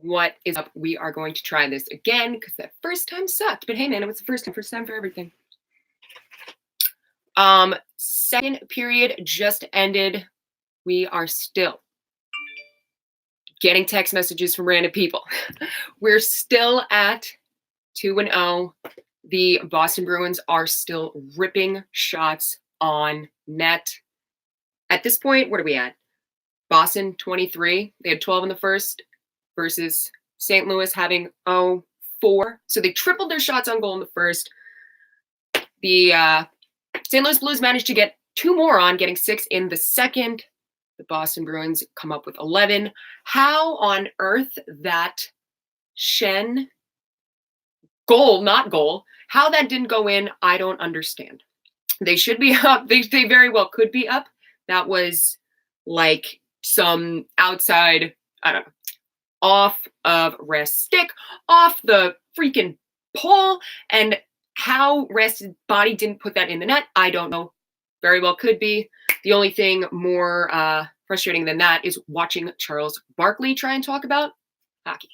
What is up? We are going to try this again because that first time sucked. But hey, man, it was the first time for everything. Second period just ended. We are still getting text messages from random people. We're still at 2-0. The Boston Bruins are still ripping shots on net. At this point, what are we at? Boston 23. They had 12 in the first versus St. Louis having 4. So they tripled their shots on goal in the first. The St. Louis Blues managed to get 2 more on, getting 6 in the second. The Boston Bruins come up with 11. How on earth that Schenn goal, not goal, how that didn't go in, I don't understand. They should be up. They very well could be up. That was like some outside, I don't know, off of Rest's stick, off the freaking pole, and how Rest's body didn't put that in the net, I don't know. Very well could be. The only thing more frustrating than that is watching Charles Barkley try and talk about hockey.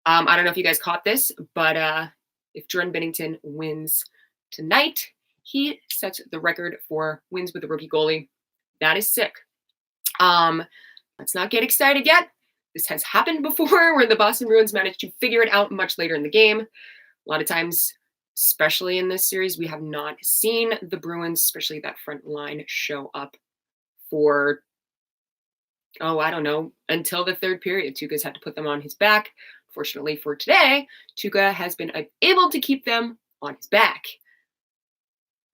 I don't know if you guys caught this, but if Jordan Binnington wins tonight, he sets the record for wins with a rookie goalie. That is sick. Let's not get excited yet. This has happened before where the Boston Bruins managed to figure it out much later in the game. A lot of times, especially in this series, we have not seen the Bruins, especially that front line, show up for, I don't know, until the third period. Tuukka's had to put them on his back. Fortunately for today, Tuukka has been able to keep them on his back.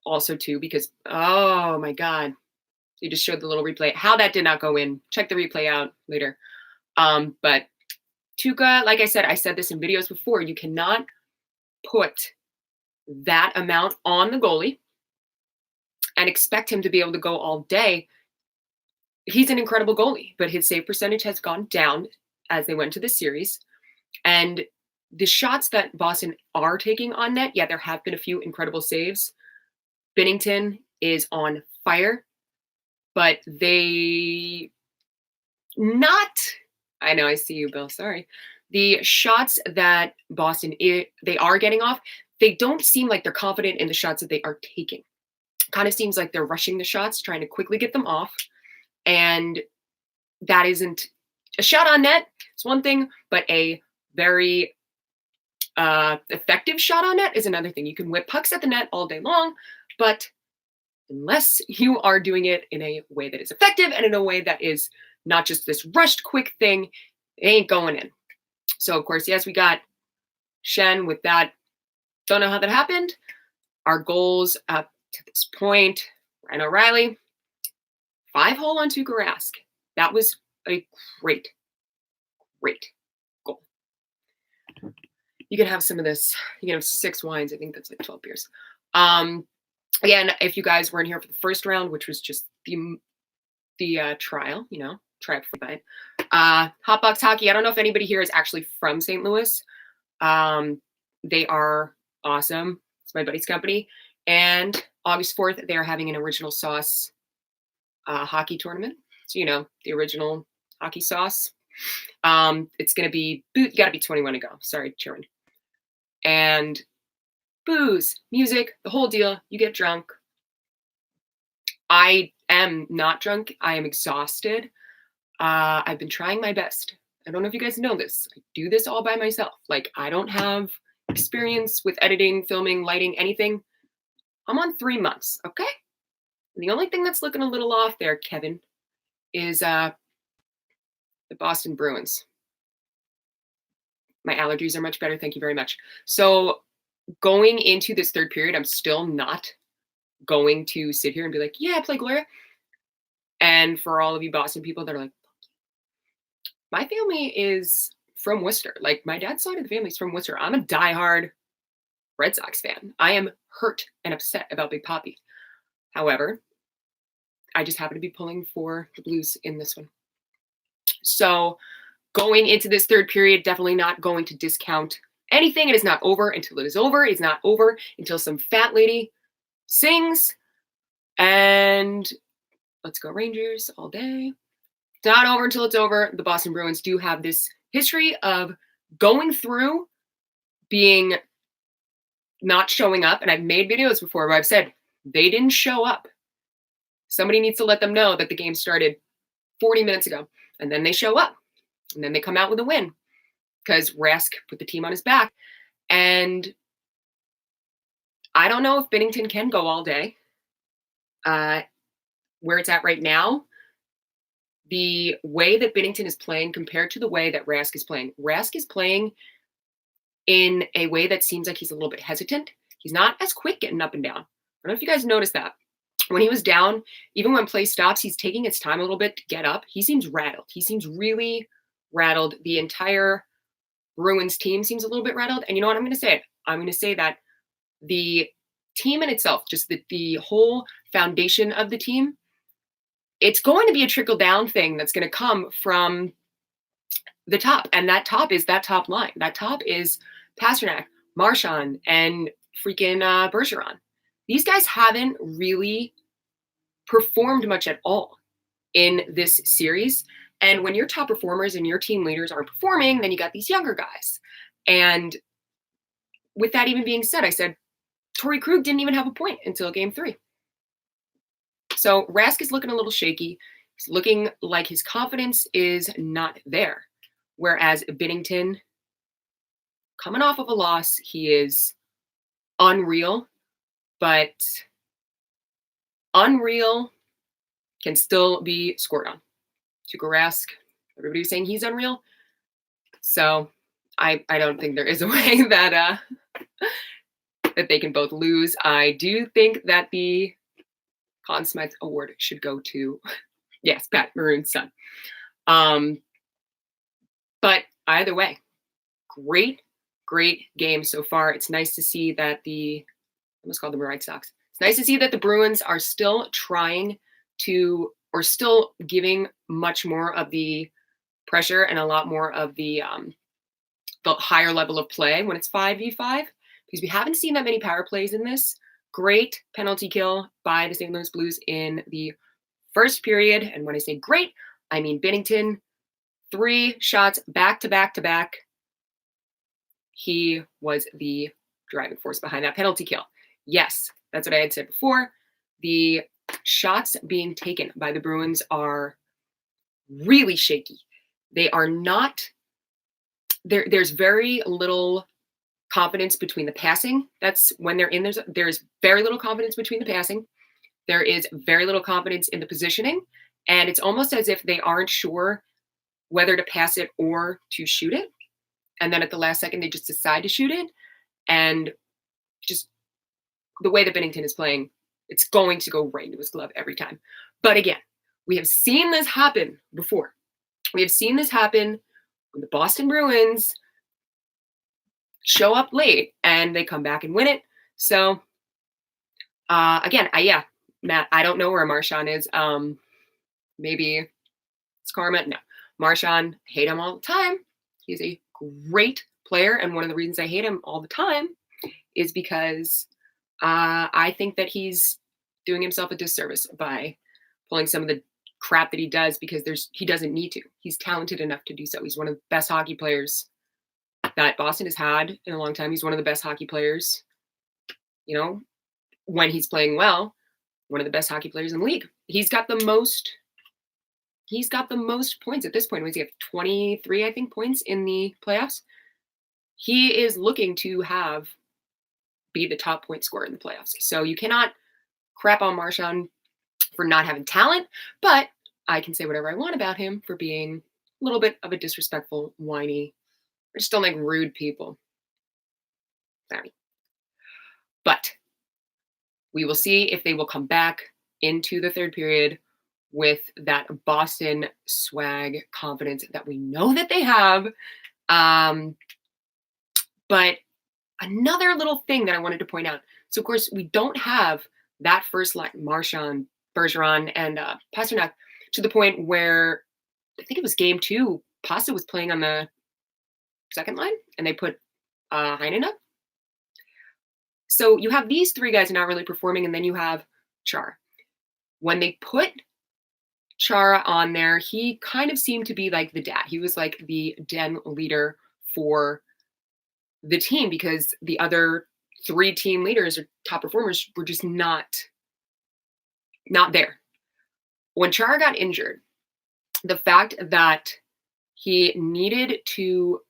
Also, too, because, oh my God, you just showed the little replay. How that did not go in. Check the replay out later. But Tuukka, like I said this in videos before, you cannot put that amount on the goalie and expect him to be able to go all day. He's an incredible goalie, but his save percentage has gone down as they went to the series. And the shots that Boston are taking on net, yeah, there have been a few incredible saves. Binnington is on fire, but I know, I see you, Bill, sorry. The shots that Boston, they are getting off, they don't seem like they're confident in the shots that they are taking. Kind of seems like they're rushing the shots, trying to quickly get them off. And that isn't a shot on net. It's one thing, but a very effective shot on net is another thing. You can whip pucks at the net all day long, but unless you are doing it in a way that is effective and in a way that is not just this rushed quick thing, it ain't going in. So, of course, yes, we got Schenn with that. Don't know how that happened. Our goals up to this point, Ryan O'Reilly, 5-hole on Tuukka Rask. That was a great goal. You can have some of this. You can have 6 wines. I think that's like 12 beers. Again, if you guys weren't here for the first round, which was just the trial, try it before you buy it. HotBox Hockey. I don't know if anybody here is actually from St. Louis. They are awesome. It's my buddy's company. And August 4th, they are having an original sauce hockey tournament. So, the original hockey sauce. It's going to be, you got to be 21 to go. Sorry, Sharon. And booze, music, the whole deal. You get drunk. I am not drunk. I am exhausted. I've been trying my best. I don't know if you guys know this. I do this all by myself. Like, I don't have experience with editing, filming, lighting, anything. I'm on 3 months, okay? And the only thing that's looking a little off there, Kevin, is the Boston Bruins. My allergies are much better. Thank you very much. So going into this third period, I'm still not going to sit here and be like, yeah, play Gloria. And for all of you Boston people that are like, my family is from Worcester. Like, my dad's side of the family is from Worcester. I'm a diehard Red Sox fan. I am hurt and upset about Big Papi. However, I just happen to be pulling for the Blues in this one. So going into this third period, definitely not going to discount anything. It is not over until it is over. It's not over until some fat lady sings. And let's go Rangers all day. It's not over until it's over. The Boston Bruins do have this history of going through being not showing up. And I've made videos before where I've said they didn't show up. Somebody needs to let them know that the game started 40 minutes ago. And then they show up. And then they come out with a win because Rask put the team on his back. And I don't know if Binnington can go all day. Where it's at right now, the way that Binnington is playing compared to the way that Rask is playing in a way that seems like he's a little bit hesitant. He's not as quick getting up and down. I don't know if you guys noticed that. When he was down, even when play stops, he's taking his time a little bit to get up. He seems rattled. He seems really rattled. The entire Bruins team seems a little bit rattled. And you know what I'm going to say? I'm going to say that the team in itself, just the whole foundation of the team, it's going to be a trickle-down thing that's going to come from the top. And that top is that top line. That top is Pastrnak, Marchand, and freaking Bergeron. These guys haven't really performed much at all in this series. And when your top performers and your team leaders aren't performing, then you got these younger guys. And with that even being said, I said, Torrey Krug didn't even have a point until game 3. So Rask is looking a little shaky. He's looking like his confidence is not there. Whereas Binnington, coming off of a loss, he is unreal. But unreal can still be scored on. Tuukka Rask, everybody's saying he's unreal. So I don't think there is a way that that they can both lose. I do think that the Conn Smythe Award should go to, yes, Pat Maroon's son. But either way, great game so far. It's nice to see that I almost called them the Red Sox. It's nice to see that the Bruins are still trying to, or still giving much more of the pressure and a lot more of the higher level of play when it's 5v5, because we haven't seen that many power plays in this. Great penalty kill by the St. Louis Blues in the first period. And when I say great, I mean Binnington, 3 shots back to back to back. He was the driving force behind that penalty kill. Yes, that's what I had said before. The shots being taken by the Bruins are really shaky. They are not, there's very little confidence between the passing. That's when they're in, there's very little confidence between the passing. There is very little confidence in the positioning. And it's almost as if they aren't sure whether to pass it or to shoot it. And then at the last second, they just decide to shoot it. And just the way that Binnington is playing, it's going to go right into his glove every time. But again, we have seen this happen before. We have seen this happen when the Boston Bruins show up late and they come back and win it. So again, Matt, I don't know where Marchand is. Maybe it's karma. No, Marchand, hate him all the time. He's a great player. And one of the reasons I hate him all the time is because I think that he's doing himself a disservice by pulling some of the crap that he does, because he doesn't need to. He's talented enough to do so. He's one of the best hockey players that Boston has had in a long time. He's one of the best hockey players, when he's playing well, one of the best hockey players in the league. He's got the most points at this point. He have 23, I think, points in the playoffs. He is looking to be the top point scorer in the playoffs. So you cannot crap on Marchand for not having talent, but I can say whatever I want about him for being a little bit of a disrespectful, whiny, I just don't like rude people. Sorry. But we will see if they will come back into the third period with that Boston swag confidence that we know that they have. But another little thing that I wanted to point out. So, of course, we don't have that first line, Marchand, Bergeron, and Pastrnak, to the point where I think it was game 2, Pasta was playing on the second line, and they put Heinen up. So you have these 3 guys not really performing, and then you have Char. When they put Chara on there, he kind of seemed to be like the dad. He was like the den leader for the team because the other 3 team leaders or top performers were just not there. When Chara got injured, the fact that he needed to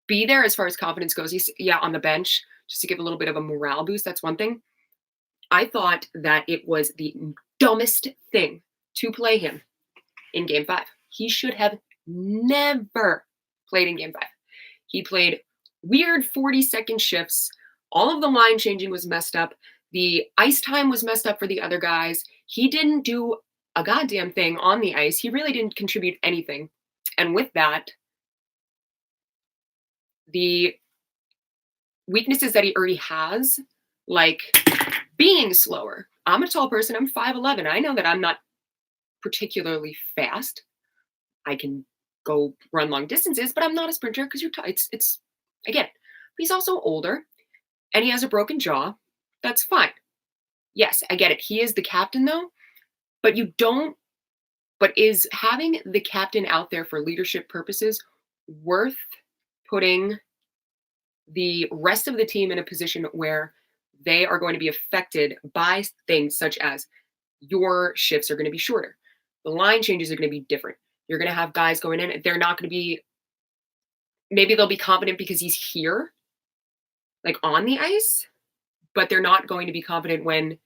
be there as far as confidence goes, he's on the bench just to give a little bit of a morale boost. That's one thing. I thought that it was the dumbest thing to play him in game 5. He should have never played in game 5. He played weird 40-second shifts. All of the line changing was messed up. The ice time was messed up for the other guys. He didn't do a goddamn thing on the ice. He really didn't contribute anything. And with that, the weaknesses that he already has, like being slower. I'm a tall person. I'm 5'11". I know that I'm not particularly fast. I can go run long distances, but I'm not a sprinter because you're it's again, he's also older and he has a broken jaw. That's fine. Yes, I get it. He is the captain though, but is having the captain out there for leadership purposes worth putting the rest of the team in a position where they are going to be affected by things such as your shifts are going to be shorter. The line changes are going to be different. You're going to have guys going in. They're not going to be, maybe they'll be confident because he's here, like on the ice, but they're not going to be confident when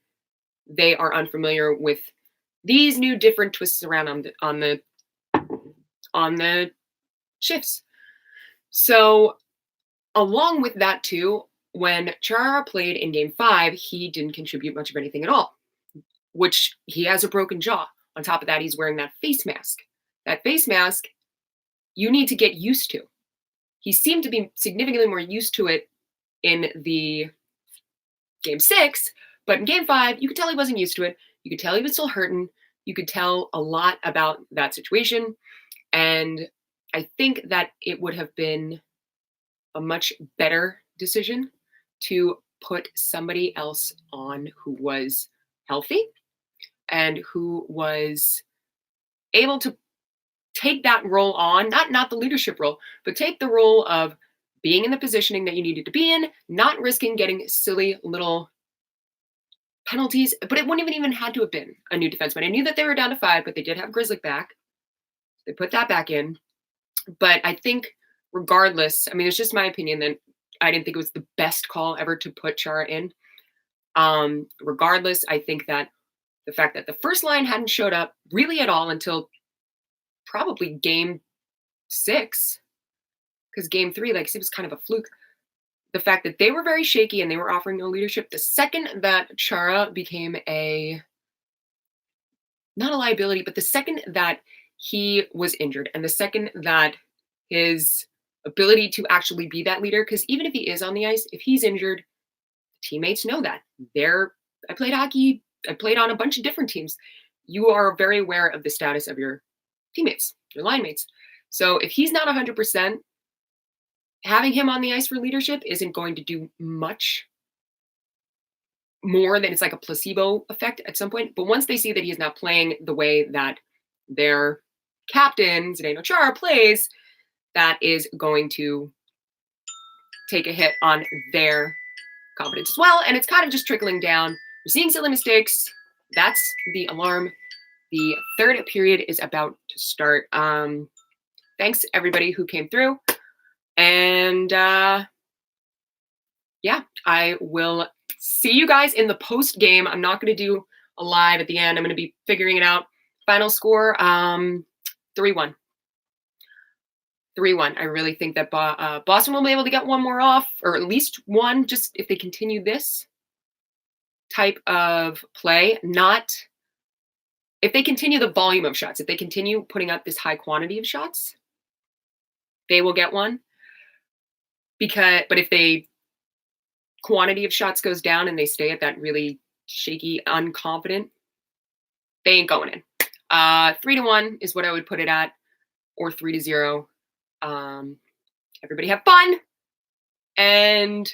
they are unfamiliar with these new different twists around on the shifts. So along with that too, when Chara played in game 5, he didn't contribute much of anything at all, which he has a broken jaw. On top of that, he's wearing that face mask. That face mask, you need to get used to. He seemed to be significantly more used to it in the game 6, but in game 5, you could tell he wasn't used to it. You could tell he was still hurting. You could tell a lot about that situation. And I think that it would have been a much better decision to put somebody else on who was healthy and who was able to take that role on, not the leadership role, but take the role of being in the positioning that you needed to be in, not risking getting silly little penalties. But it wouldn't even had to have been a new defenseman. I knew that they were down to 5, but they did have Grizzly back. They put that back in. But I think regardless, I mean, it's just my opinion that I didn't think it was the best call ever to put Chara in. Regardless, I think that the fact that the first line hadn't showed up really at all until probably game 6, because game 3, like it was kind of a fluke. The fact that they were very shaky and they were offering no leadership. The second that Chara became not a liability, but the second that he was injured and the second that his ability to actually be that leader, because even if he is on the ice, if he's injured, teammates know that. I played hockey. I played on a bunch of different teams. You are very aware of the status of your teammates, your line mates. So if he's not 100%, having him on the ice for leadership isn't going to do much more than it's like a placebo effect at some point. But once they see that he's not playing the way that their captain, Zdeno Chara, plays, that is going to take a hit on their confidence as well. And it's kind of just trickling down. We're seeing silly mistakes. That's the alarm. The third period is about to start. Thanks everybody who came through. And I will see you guys in the post game. I'm not going to do a live at the end. I'm going to be figuring it out. Final score, 3-1. 3-1. I really think that Boston will be able to get one more off, or at least one, just if they continue this type of play. Not if they continue the volume of shots. If they continue putting up this high quantity of shots, they will get one. But if the quantity of shots goes down and they stay at that really shaky, unconfident, they ain't going in. 3-1 is what I would put it at, or 3-0. Everybody have fun, and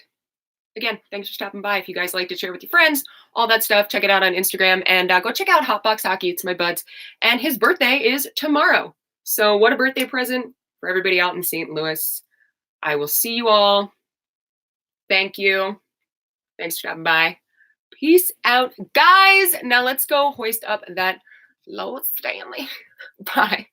again, thanks for stopping by. If you guys liked it, share with your friends, all that stuff. Check it out on Instagram and go check out HotBox Hockey. It's my buds. And his birthday is tomorrow. So what a birthday present for everybody out in St. Louis. I will see you all. Thank you. Thanks for stopping by. Peace out, guys. Now let's go hoist up that low Stanley. Bye.